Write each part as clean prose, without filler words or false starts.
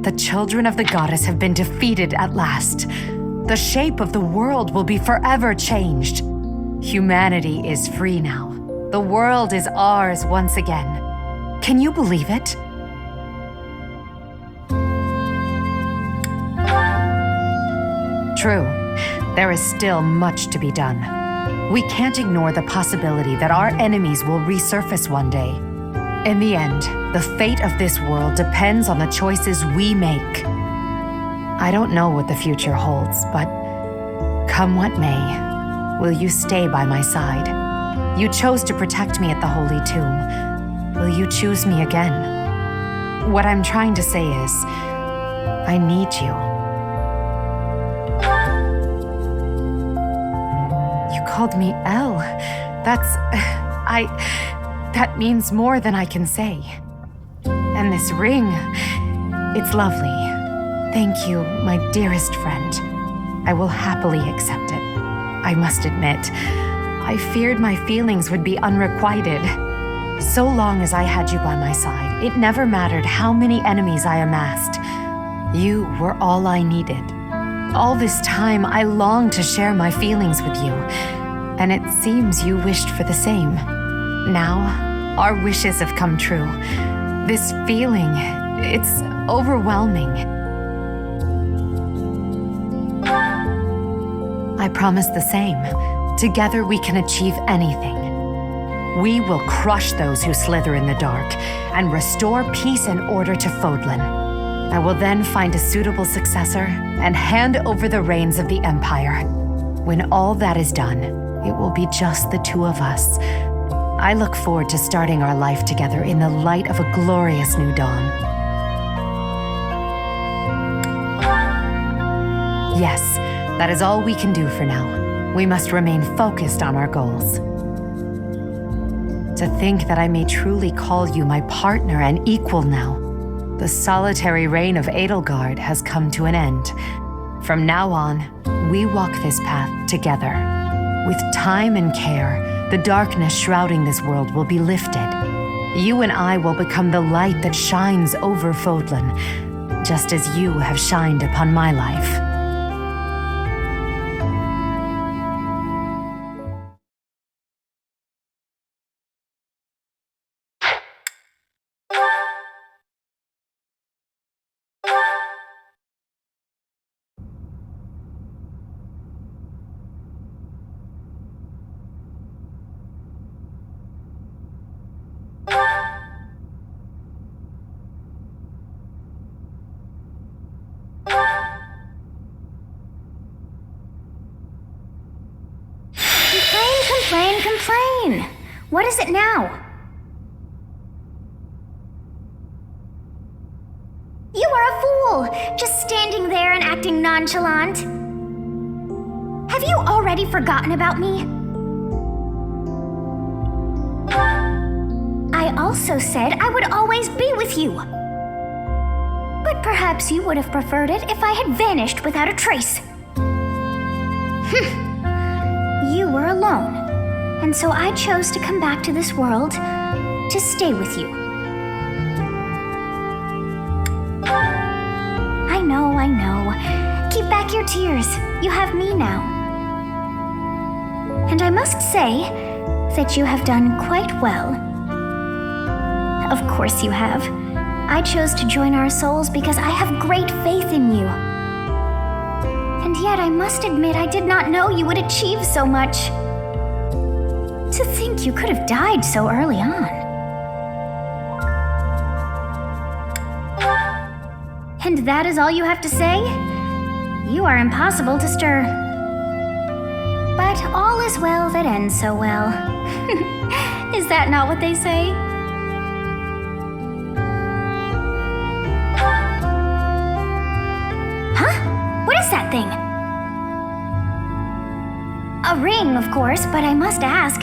The children of the goddess have been defeated at last. The shape of the world will be forever changed. Humanity is free now. The world is ours once again. Can you believe it? True, there is still much to be done. We can't ignore the possibility that our enemies will resurface one day. In the end, the fate of this world depends on the choices we make. I don't know what the future holds, but come what may, will you stay by my side? You chose to protect me at the Holy Tomb. Will you choose me again? What I'm trying to say is, I need you. You called me Elle. That means more than I can say. And this ring, it's lovely. Thank you, my dearest friend. I will happily accept it. I must admit, I feared my feelings would be unrequited. So long as I had you by my side, it never mattered how many enemies I amassed. You were all I needed. All this time, I longed to share my feelings with you, and it seems you wished for the same. Now, our wishes have come true. This feeling, it's overwhelming. I promise the same. Together we can achieve anything. We will crush those who slither in the dark and restore peace and order to Fodlan. I will then find a suitable successor and hand over the reins of the Empire. When all that is done, it will be just the two of us. I look forward to starting our life together in the light of a glorious new dawn. Yes, that is all we can do for now. We must remain focused on our goals. To think that I may truly call you my partner and equal now. The solitary reign of Edelgard has come to an end. From now on, we walk this path together. With time and care, the darkness shrouding this world will be lifted. You and I will become the light that shines over Fodlan, just as you have shined upon my life. Complain! What is it now? You are a fool! Just standing there and acting nonchalant. Have you already forgotten about me? I also said I would always be with you. But perhaps you would have preferred it if I had vanished without a trace. You were alone. And so I chose to come back to this world to stay with you. I know. Keep back your tears. You have me now. And I must say that you have done quite well. Of course you have. I chose to join our souls because I have great faith in you. And yet I must admit I did not know you would achieve so much. To think you could have died so early on. And that is all you have to say? You are impossible to stir. But all is well that ends so well. Is that not what they say? Huh? What is that thing? A ring, of course, but I must ask,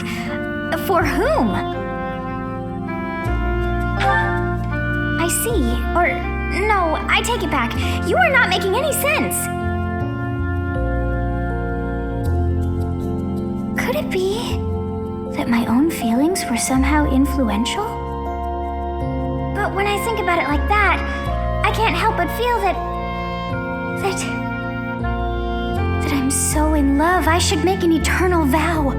for whom? I see, or no, I take it back. You are not making any sense. Could it be that my own feelings were somehow influential? But when I think about it like that, I I can't help but feel that I'm so in love. I should make an eternal vow.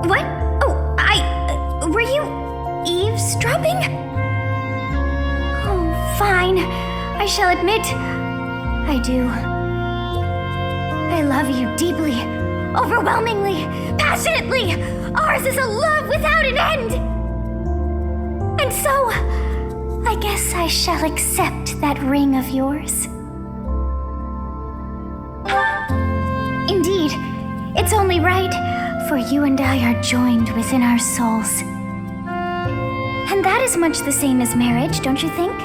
What? Oh, were you eavesdropping? Oh, fine. I shall admit, I do. I love you deeply, overwhelmingly, passionately. Ours is a love without an end. And so, I guess I shall accept that ring of yours. Indeed, it's only right, for you and I are joined within our souls. And that is much the same as marriage, don't you think?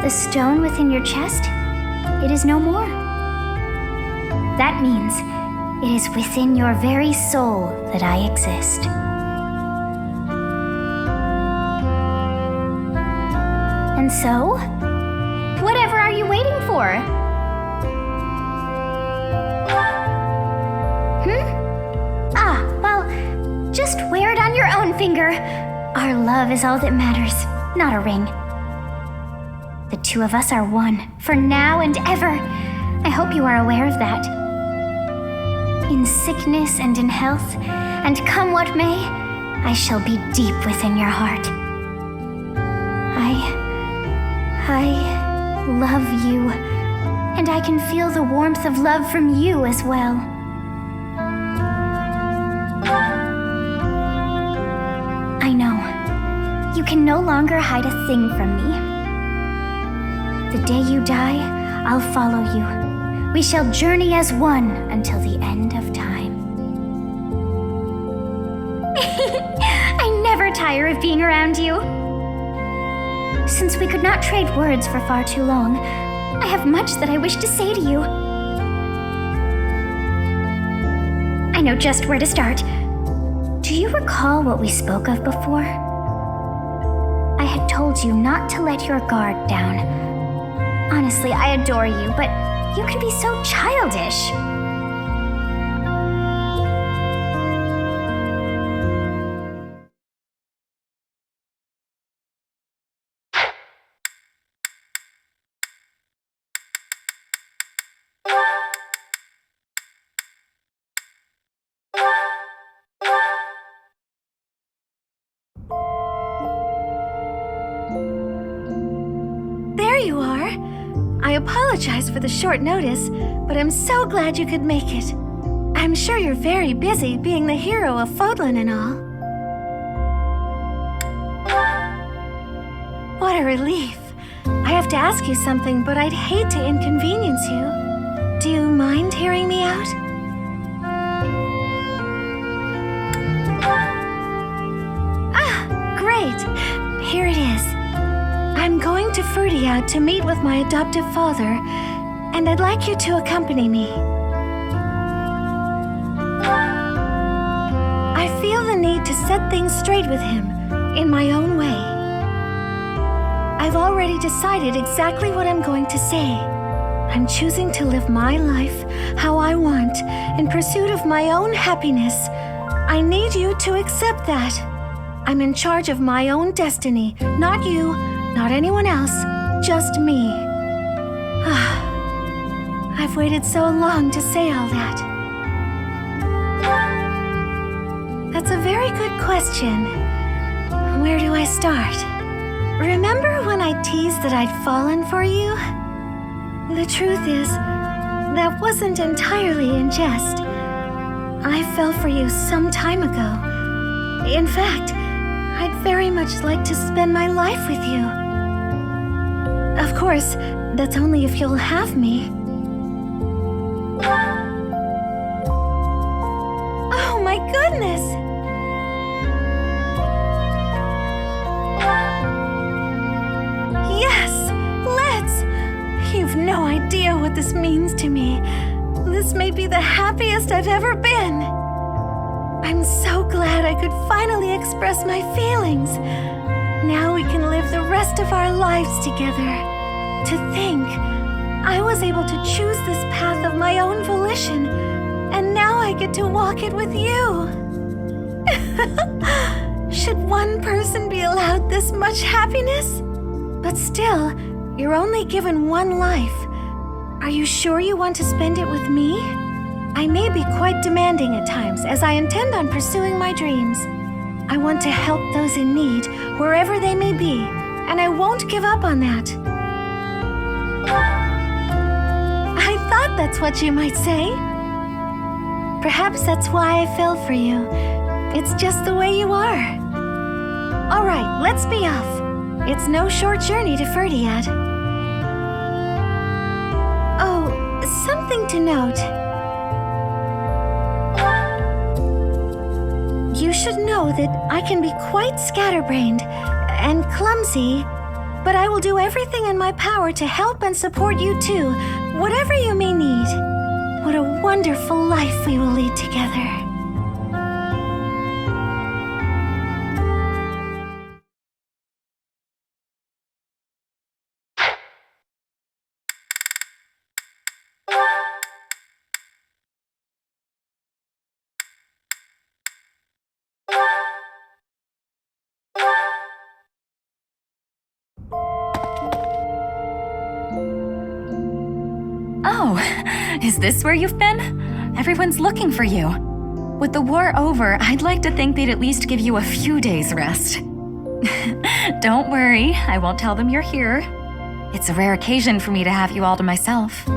The stone within your chest, it is no more. That means it is within your very soul that I exist. And so, whatever are you waiting for? Well, just wear it on your own finger. Our love is all that matters, not a ring. The two of us are one, for now and ever. I hope you are aware of that. In sickness and in health, and come what may, I shall be deep within your heart. I love you, and I can feel the warmth of love from you as well. I know. You can no longer hide a thing from me. The day you die, I'll follow you. We shall journey as one until the end of time. I never tire of being around you. Since we could not trade words for far too long, I have much that I wish to say to you. I know just where to start. Do you recall what we spoke of before? I had told you not to let your guard down. Honestly, I adore you, but you can be so childish. There you are. I apologize for the short notice, but I'm so glad you could make it. I'm sure you're very busy being the hero of Fodlan and all. What a relief. I have to ask you something, but I'd hate to inconvenience you. Do you mind hearing me out? Great. Here it is. I'm going to Fruitia to meet with my adoptive father, and I'd like you to accompany me. I feel the need to set things straight with him, in my own way. I've already decided exactly what I'm going to say. I'm choosing to live my life how I want, in pursuit of my own happiness. I need you to accept that. I'm in charge of my own destiny, not you, not anyone else, just me. I've waited so long to say all that. That's a very good question. Where do I start? Remember when I teased that I'd fallen for you? The truth is, that wasn't entirely in jest. I fell for you some time ago. In fact, I'd very much like to spend my life with you. Of course, that's only if you'll have me. Oh my goodness! Yes, let's! You've no idea what this means to me. This may be the happiest I've ever been. I'm so glad I could finally express my feelings. Now we can live the rest of our lives together. To think, I was able to choose this path of my own volition, and now I get to walk it with you. Should one person be allowed this much happiness? But still, you're only given one life. Are you sure you want to spend it with me? I may be quite demanding at times, as I intend on pursuing my dreams. I want to help those in need, wherever they may be, and I won't give up on that. I thought that's what you might say. Perhaps that's why I fell for you. It's just the way you are. All right, let's be off. It's no short journey to Ferdiad. Oh, something to note. You should know that I can be quite scatterbrained and clumsy, but I will do everything in my power to help and support you too, whatever you may need. What a wonderful life we will lead together. Oh, is this where you've been? Everyone's looking for you. With the war over, I'd like to think they'd at least give you a few days' rest. Don't worry, I won't tell them you're here. It's a rare occasion for me to have you all to myself.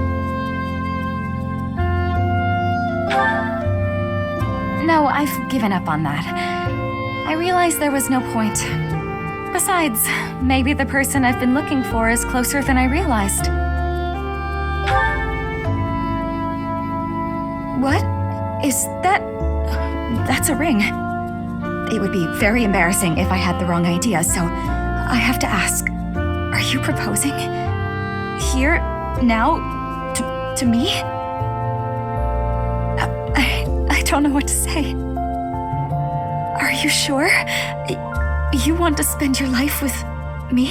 No, I've given up on that. I realized there was no point. Besides, maybe the person I've been looking for is closer than I realized. What? Is that... That's a ring. It would be very embarrassing if I had the wrong idea, so I have to ask. Are you proposing? Here? Now? To me? I don't know what to say. Are you sure? You want to spend your life with me?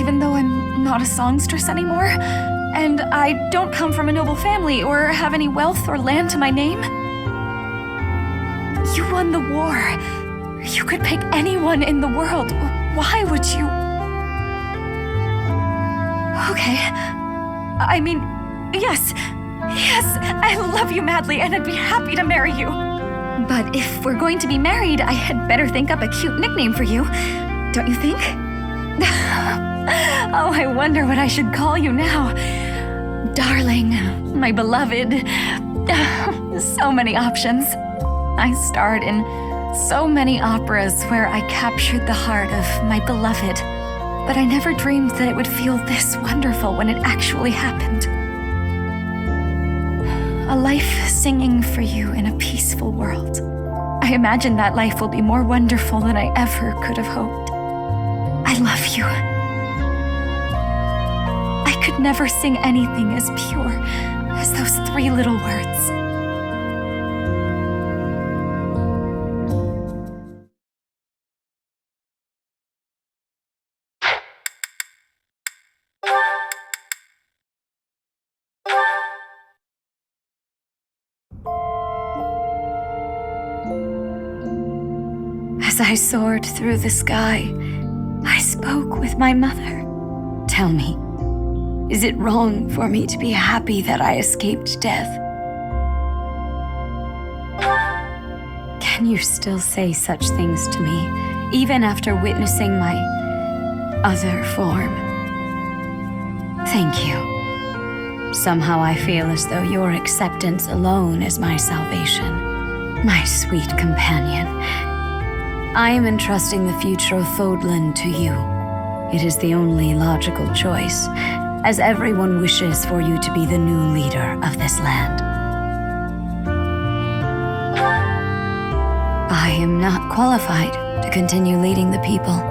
Even though I'm not a songstress anymore? And I don't come from a noble family or have any wealth or land to my name? You won the war. You could pick anyone in the world. Why would you? Okay. I mean, yes. Yes, I love you madly and I'd be happy to marry you. But if we're going to be married, I had better think up a cute nickname for you. Don't you think? Oh, I wonder what I should call you now. Darling, my beloved. So many options. I starred in so many operas where I captured the heart of my beloved, but I never dreamed that it would feel this wonderful when it actually happened. A life singing for you in a peaceful world. I imagine that life will be more wonderful than I ever could have hoped. I love you. I could never sing anything as pure as those 3 little words. As I soared through the sky, I spoke with my mother. Tell me, is it wrong for me to be happy that I escaped death? Can you still say such things to me, even after witnessing my other form? Thank you. Somehow I feel as though your acceptance alone is my salvation, my sweet companion. I am entrusting the future of Fodlan to you. It is the only logical choice, as everyone wishes for you to be the new leader of this land. I am not qualified to continue leading the people.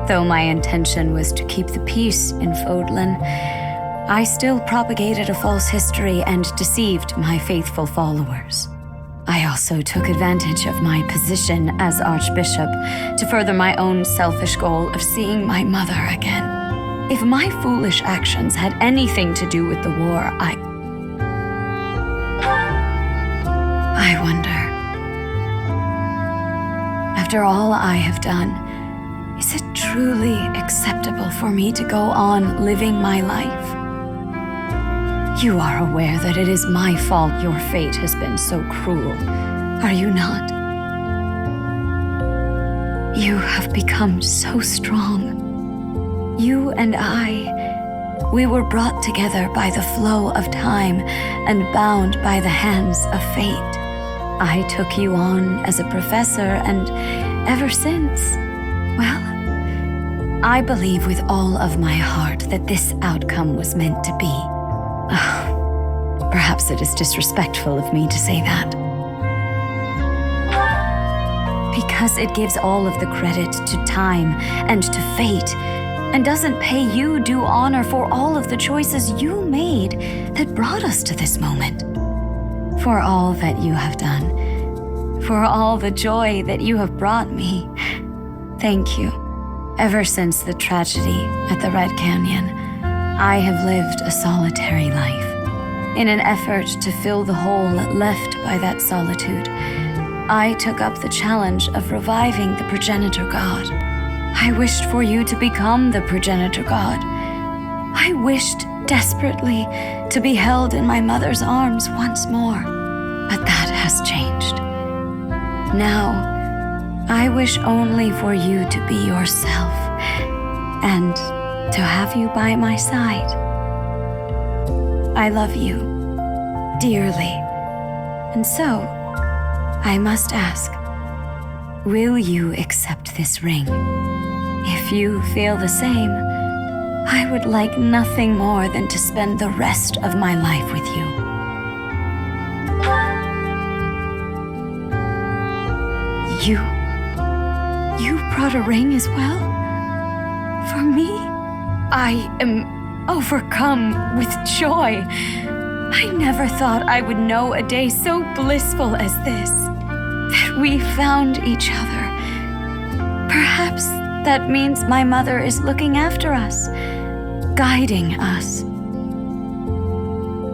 Though my intention was to keep the peace in Fodlan, I still propagated a false history and deceived my faithful followers. I also took advantage of my position as Archbishop to further my own selfish goal of seeing my mother again. If my foolish actions had anything to do with the war, I wonder. After all I have done, is it truly acceptable for me to go on living my life? You are aware that it is my fault your fate has been so cruel, are you not? You have become so strong. You and we were brought together by the flow of time and bound by the hands of fate. I took you on as a professor, and ever since, well, I believe with all of my heart that this outcome was meant to be. Perhaps it is disrespectful of me to say that. Because it gives all of the credit to time and to fate, and doesn't pay you due honor for all of the choices you made that brought us to this moment. For all that you have done, for all the joy that you have brought me, thank you. Ever since the tragedy at the Red Canyon, I have lived a solitary life. In an effort to fill the hole left by that solitude, I took up the challenge of reviving the progenitor god. I wished for you to become the progenitor god. I wished desperately to be held in my mother's arms once more, but that has changed. Now, I wish only for you to be yourself and to have you by my side. I love you dearly, and so I must ask, will you accept this ring? If you feel the same, I would like nothing more than to spend the rest of my life with you. You brought a ring as well? For me? I am overcome with joy. I never thought I would know a day so blissful as this, that we found each other. Perhaps that means my mother is looking after us, guiding us.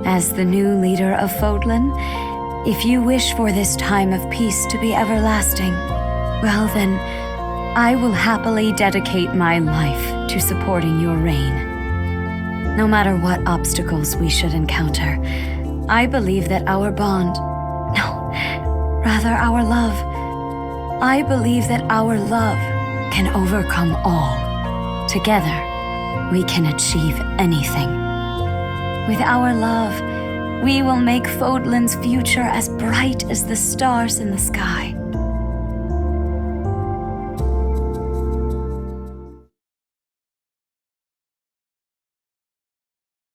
As the new leader of Fodlan, if you wish for this time of peace to be everlasting, well then, I will happily dedicate my life to supporting your reign. No matter what obstacles we should encounter, I believe that our bond, rather our love, I believe that our love can overcome all. Together, we can achieve anything. With our love, we will make Fodlan's future as bright as the stars in the sky.